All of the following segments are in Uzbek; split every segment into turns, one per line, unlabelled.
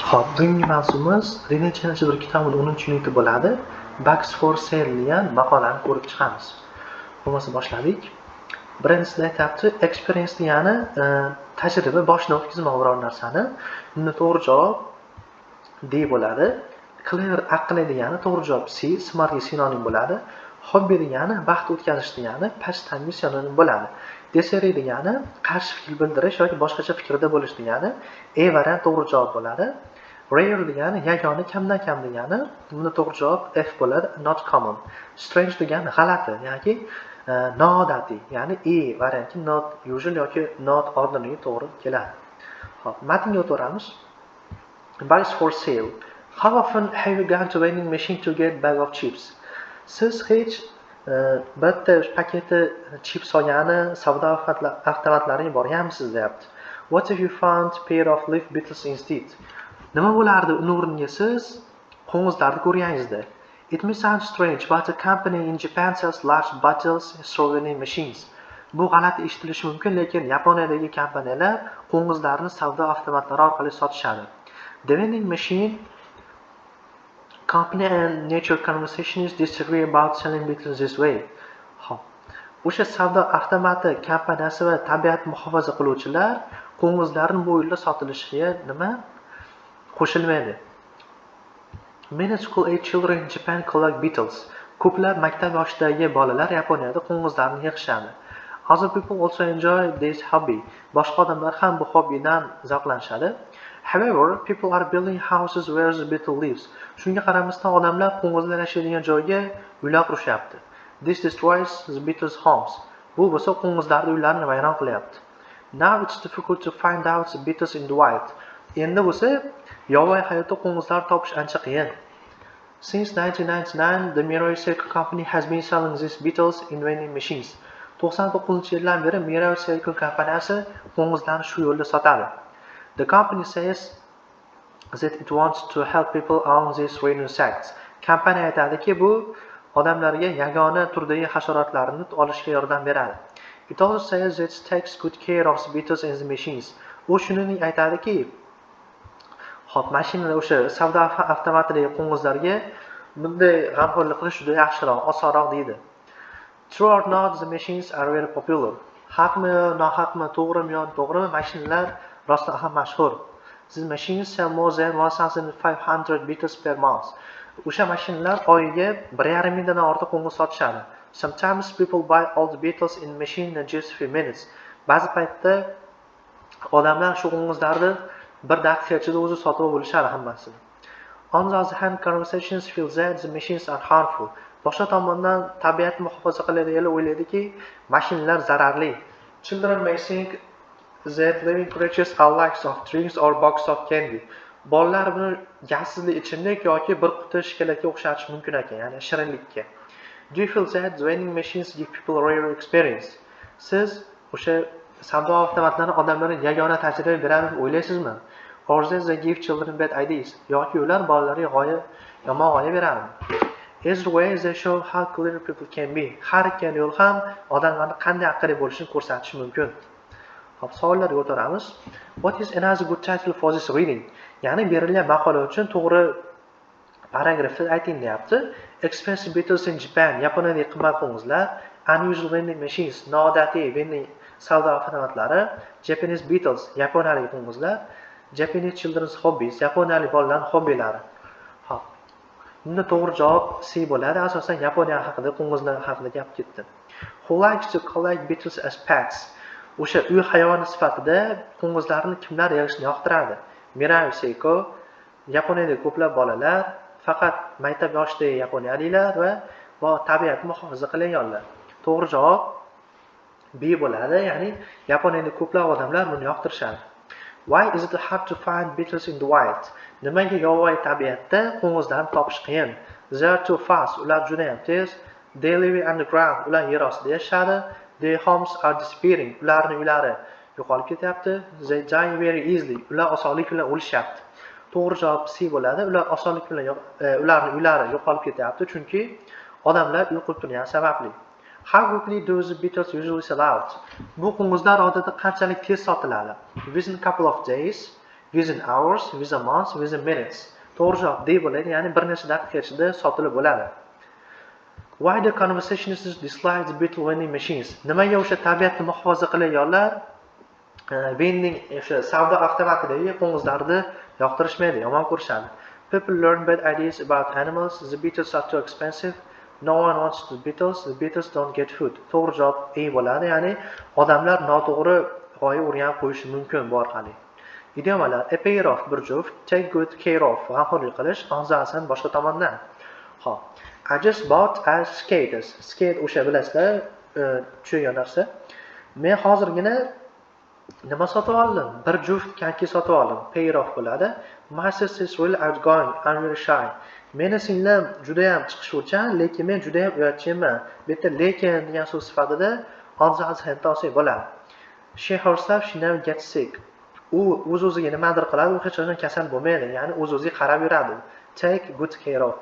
Xo'p, bugungi mavzumiz Renesansi bir kitobning 10-uniti bo'ladi. Bugs for Sale degan maqolani ko'rib chiqamiz. Bo'lmasa boshladik. Birinchisi aytibdi, experience degani tajriba, boshdan o'tkazmoq biror narsani. Bunda to'g'ri javob D bo'ladi. Clever, aqli degani to'g'ri javob C, smartga sinonim bo'ladi. Hobby degani vaqt o'tkazish degani past tangi sinonim bo'ladi. Disagree degani qarshi fikr bildirish yoki boshqacha fikrda bo'lish degani E variant to'g'ri javob bo'ladi. Rare degani yagona, kamdan kam degani, bunda to'g'ri javob F bo'ladi, not common. Strange degani g'alati yoki noodatiy, ya'ni E varianti not usual yoki not ordinary to'g'ri keladi. Xo'p, matnga o'tamiz. Buys for sale. How often have you gone to vending machine to get bag of chips? Siz hech bitta paketi chips olgani savdo avtomatlariga borganmisiz deyapti. What if you found pair of leaf beetles instead? Nima bo'lardi uni o'rniga siz qo'ng'izlarni ko'rganingizda? It may sound strange, but a company in Japan sells large bottles souvenir machines. Bu g'alati eshitilishi mumkin, lekin Yaponiyadagi kompaniyalar qo'ng'izlarni savdo avtomatlari orqali sotishadi. The vending machine company and nature conversationists disagree about selling beetles this way. Xo'p, o'sha savdo avtomati kompaniyasi va tabiat muhofaza qiluvchilar qo'ng'izlarni bu yo'lda sotilishiga nima qo'shilmaydi. Many school-age children in Japan collect beetles. Ko'plab maktab yoshidagi bolalar Yaponiyada qo'ng'izlarni yig'ishadi. Other people also enjoy this hobby. Boshqa odamlar ham bu hobbidan zavqlanishadi. However, people are building houses where the beetle lives. Shunga qaramasdan odamlar qo'ng'izlar yashaydigan joyga uylar qurishyapti. This destroys the beetles' homes. Bu bo'lsa qo'ng'izlarning uylarini vayron qilyapti. Now it's difficult to find out the beetles in the wild. Endi bo'lsa yovvoyi hayotda qo'ng'izlar topish ancha qiyin. Since 1999, the Mirai Circle Company has been selling these beetles in vending machines. 99-yildan beri Mirai Circle kompaniyasi qo'ng'izlarni shu yo'lda sotadi. The company says that it wants to help people own these rare insects. Kompaniya aytadiki, bu odamlarga yagona turdagi hasharotlarni olishga yordam beradi. It also says that it takes good care of the beetles in the machines. U shuningdek aytadiki, hop, mashinada o'sha savdo avtomatidagi qo'ng'izlarga bunday g'amxo'rlik qilish juda yaxshiroq, osonroq deydi. True or not, the machines are very popular. Haqmi, nohaqmi, to'g'rimi yo to'g'rimi, mashinalar rostdan ham mashhur. These machines sell more than 1,500 beetles per month. O'sha mashinalar oyiga 1,5 mingdan ortiq qo'ng'iz sotishadi. Sometimes people buy all the beetles in machine in just a few minutes. Ba'zi paytda odamlar shu qo'ng'izlarni bir daqiqa ichida o'zi sotib olishadi hammasini. On the other hand, conversations feel that the machines are harmful. Boshqa tomondan tabiatni muhofaza qiladiganlar o'ylaydiki, mashinalar zararli. Children may think that living creatures are like soft drinks or box of candy. Bolalar buni gazli ichimlik yoki bir quti shokoladga o'xshatish mumkin ekan, ya'ni shirinlikka. Do you feel that vending machines give people a rare experience? Siz o'sha savdo avtomatlari odamlarga yagona tajriba beradi deb o'ylaysizmi? Or that they give children bad ideas? Yoki ular bolalarga yomon g'oya beradi? Either way, they show how clever people can be. Har ikkala yo'l ham odamlarning qanday aqlli bo'lishini ko'rsatishi mumkin. Hop, savollarga o'tamiz. What is another good title for this reading? Ya'ni berilgan maqola uchun to'g'ri paragrafni ayting deyapti. Expensive beetles in Japan. Yaponiyadagi qimmat qo'ng'izlar. Unusual vending machines. Noodatiy vending savdo avtomatlari. Japanese beetles. Yaponiyalik qo'ng'izlar. Japanese children's hobbies. Yaponiyalik bolalarning hobbilari. Hop. Bunda to'g'ri javob C bo'ladi. Asosan Yaponiya haqida, qo'ng'izlar haqida gap ketdi. Who likes to collect beetles as pets? O'sha uy hayvoni sifatida qo'ng'izlarni kimlar yig'ishni yoqtiradi? Mirai Seiko, Yaponiyada ko'plab bolalar, faqat maktab yoshidagi yaponiyaliklar va tabiatni muhofaza qilganlar. To'g'ri javob B bo'ladi, ya'ni Yaponiyada ko'plab odamlar buni yoqtirishadi. Why is it hard to find beetles in the wild? Nimaga yovvoyi tabiatda qo'ng'izlarni topish qiyin? They are too fast, ular juda ham tez. They live underground, ular yer ostida yashashadi. Their homes are disappearing, ularning uylari yo'qolib ketyapti. They die very easily, ular osonlik bilan o'lishyapti. To'g'ri javob C bo'ladi. Ular osonlik bilan ularning uylari yo'qolib ketyapti, chunki odamlar uy qurib turgani sababli. How quickly do the beetles usually sell out? Bu qo'ng'izlar odatda qanchalik tez sotiladi? Within a couple of days, within hours, within months, within minutes. To'g'ri javob D bo'ladi, ya'ni bir necha daqiqa ichida sotilib bo'ladi. Why the conversationists dislike the beetle vending machines? Nimaga o'sha tabiatni muhofaza qilganlar vending o'sha savdo avtomatidagi qo'ng'izlarni yoqtirishmaydi, yomon ko'rishadi. People learn bad ideas about animals. The beetles are too expensive. No one wants the beetles. The beetles don't get food. To'g'ri javob A bo'ladi, ya'ni odamlar noto'g'ri g'oya o'rganib qo'yishi mumkin bu orqali. Idiomalar: a pair of bir juft, take good care of g'amxo'rlik qilish, on the other hand boshqa tomondan. Xo'p, I just bought a skaters. Skate o'sha bilasizlar, tushgan narsa. Men hozirgina nima sotib oldim? Bir juft konki sotib oldim. Pair of bo'ladi. My sister is really outgoing, I'm very shy. Meni singlim juda ham chiqishuvchan, lekin men juda ham uyatchanman. Bu yerda lekin degan so'z sifatida on the other hand bo'ladi. She herself she never gets sick. U o'z-o'ziga nimadir qiladi, u hech qachon kasal bo'lmaydi, ya'ni o'z-o'ziga qarab yuradi. Take good care of.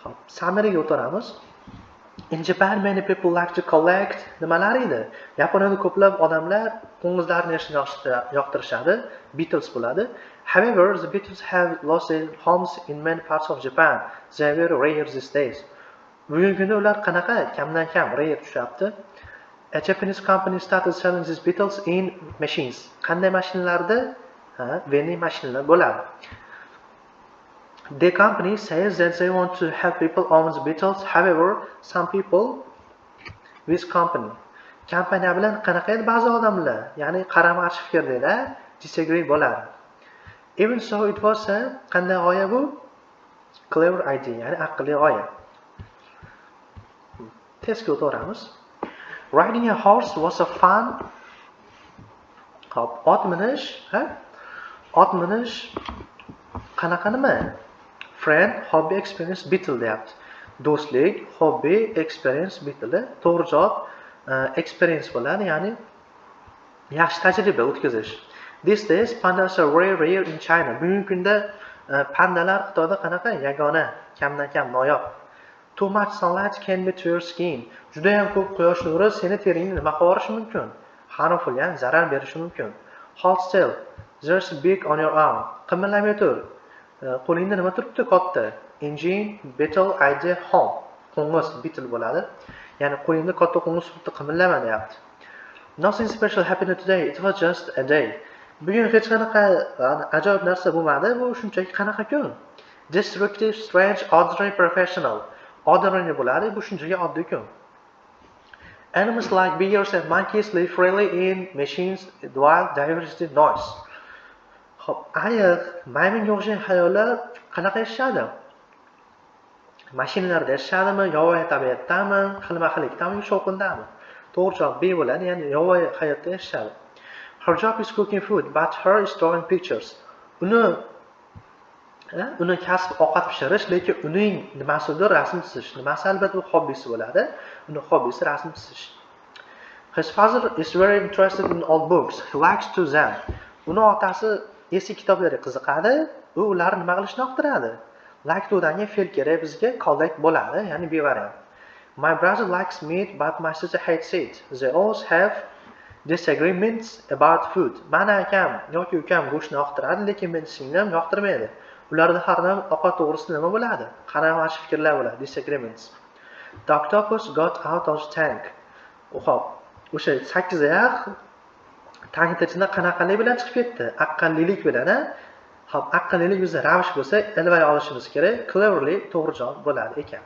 Xo'p, summary-ga o'tamiz. In Japan, many people like to collect nimalar edi? Yaponiyada ko'plab odamlar qo'ng'izlarni yashashni yoqtirishadi, beetles bo'ladi. However, the beetles have lost their homes in many parts of Japan. They are very rare these days. Bugungi kunda ular qanaqa kamdan kam rare tushyapti. A Japanese company started selling these beetles in machines. Qanday mashinalarda? Vending mashinalar bo'ladi. The company says that they want to help people own the beetles. However, some people with company. Kompaniya bilan qanaqa edi ba'zi odamlar, ya'ni qarama-qarshi fikrdalar, disagree bo'ladi. Even so, it was a qanday g'oya bu? Clever idea, ya'ni aqlli g'oya. Testga o'tamiz. Riding a horse was a fun. Hop, ot minish, ot minish qanaqa nima? Friend, hobby, experience, beetle deyapti. Do'stlik, hobby, experience, beetle. To'g'ri javob experience bo'ladi, ya'ni yaxshi tajriba o'tkazish. These days, pandas are very rare in China. Bugungi kunda pandalar Xitoyda qanaqa? Yagona, kamdan kam noyob. Too much sunlight can be to your skin. Juda ham ko'p quyosh nuri seni teringni nima qilib yuborishi mumkin? Harmful, ya'ni zarar berishi mumkin. Hold still. There's a big on your arm. Qimillamay tur. Qo'lingda nima turibdi katta? Engine, beetle, idea, home. Qo'ng'iz beetle bo'ladi. Ya'ni qo'lingda katta qo'ng'iz turibdi, qimillama deyapti. Nothing special happened today. It was just a day. Bugun hech qanaqa ajoyib narsa bo'lmadi. Bu shunchaki qanaqa kun? Destructive, strange, ordinary, professional. Ordinary bo'ladi. Bu shunchaki oddiy kun. Animals like bears and monkeys live freely in machines while diversity noise. Xo'p, ayiq, maymunga o'xshagan hayvonlar qanaqa yashashadi? Mashinalarda yashashadimi, yovvoyi tabiatdami, xilma-xillikdami, shovqindami? To'g'ri javob B bo'ladi, ya'ni yovvoyi hayotda yashashadi. Her job is cooking food, but her is drawing pictures. Uni kasb ovqat pishirish, lekin uning nimasidir rasm chizish. Nimasi albatta bu hobbisi bo'ladi. Uni hobbisi rasm chizish. His father is very interested in old books. He likes to them. Uni otasi eski kitoblarga qiziqadi, u ularni nima qilishni yoqtiradi? Like to danga fe'l kerak bizga collect bo'ladi, ya'ni B variant. My brother likes meat, but my sister hates it. They always have disagreements about food. Mani akam yoki ukam go'shtni yoqtiradi, lekin meni singlim yoqtirmaydi. Ularda har doim ovqat to'g'risida nima bo'ladi? Qarama-qarshi fikrlar bo'ladi, disagreements. The octopus got out of the tank. Xo'p, o'sha 8 oyoq tankning ichidan qanaqalik bilan chiqib ketdi? Aqllilik bilan, Xo'p, aqllilik bizda ravish bo'lsa, ilvay olishimiz kerak. Cleverly to'g'ri javob bo'ladi ekan.